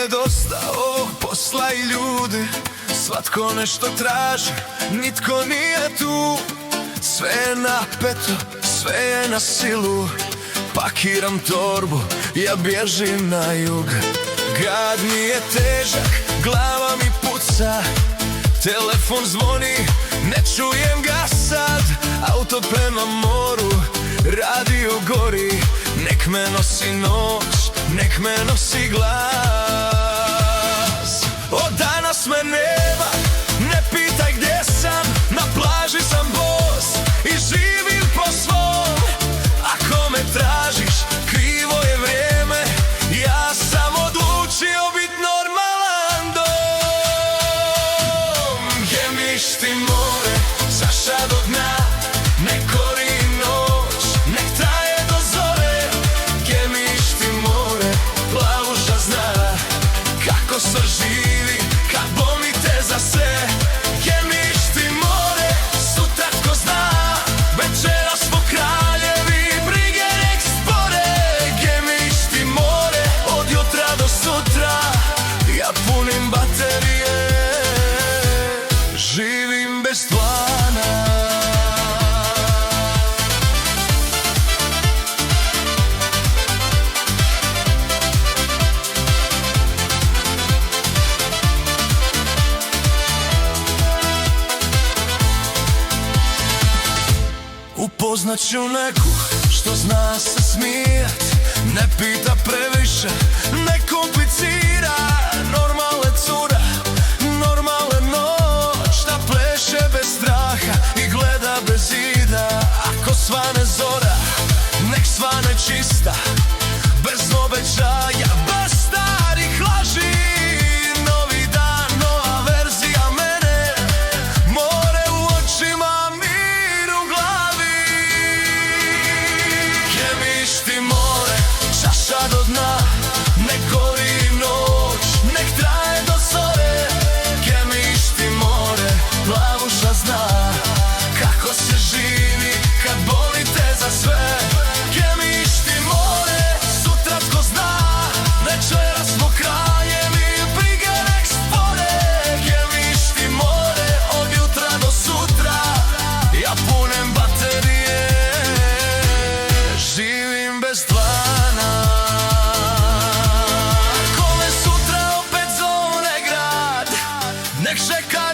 je dosta ovog posla i ljudi, svatko nešto traži, nitko nije tu. Sve je napeto, sve je na silu, pakiram torbu, ja bježim na jug. Grad mi je težak, glava mi puca, telefon zvoni, ne čujem ga sad. Auto prema moru, radio gori, nek me nosi noć, nek me nosi glas. Od danas me nema, ne pitaj gdje sam, na plaži sam bos i živim po svom. Ako me tražiš, krivo je vrijeme, ja sam odlučio bit normalan dom. Gemiš ti more, čaša do dna, nek gori noć, nek traje do zore. Gemiš ti more, plavuša zna kako se živi kad bomite za sve. Gemiš ti more, sutra tko zna, večeras smo kraljevi, brige nek spore. Gemiš ti more, od jutra do sutra, ja punim baterije, živim bez plana. Upoznat ću neku što zna se smijat, ne pita previše, ne komplicira. Normalne cura, normalne noć, da pleše bez straha i gleda bez zida. Ako svane zora, nek svane čista, bez obećaja, bez starih laži. Novi dan, nova verzija mene, more u očima, mir u glavi. Gemiš ti more, čaša do dna, nek gori noć, nek traje do zore. Gemiš ti more, plavuša zna kako se živi kad boli te za sve. Gemiš ti more, sutra tko zna, večeras smo kraljevi, brige nek spore. Gemiš ti more, od jutra do sutra, ja punem baterije, živim bez plana. Ako me sutra opet zove grad, nek čeka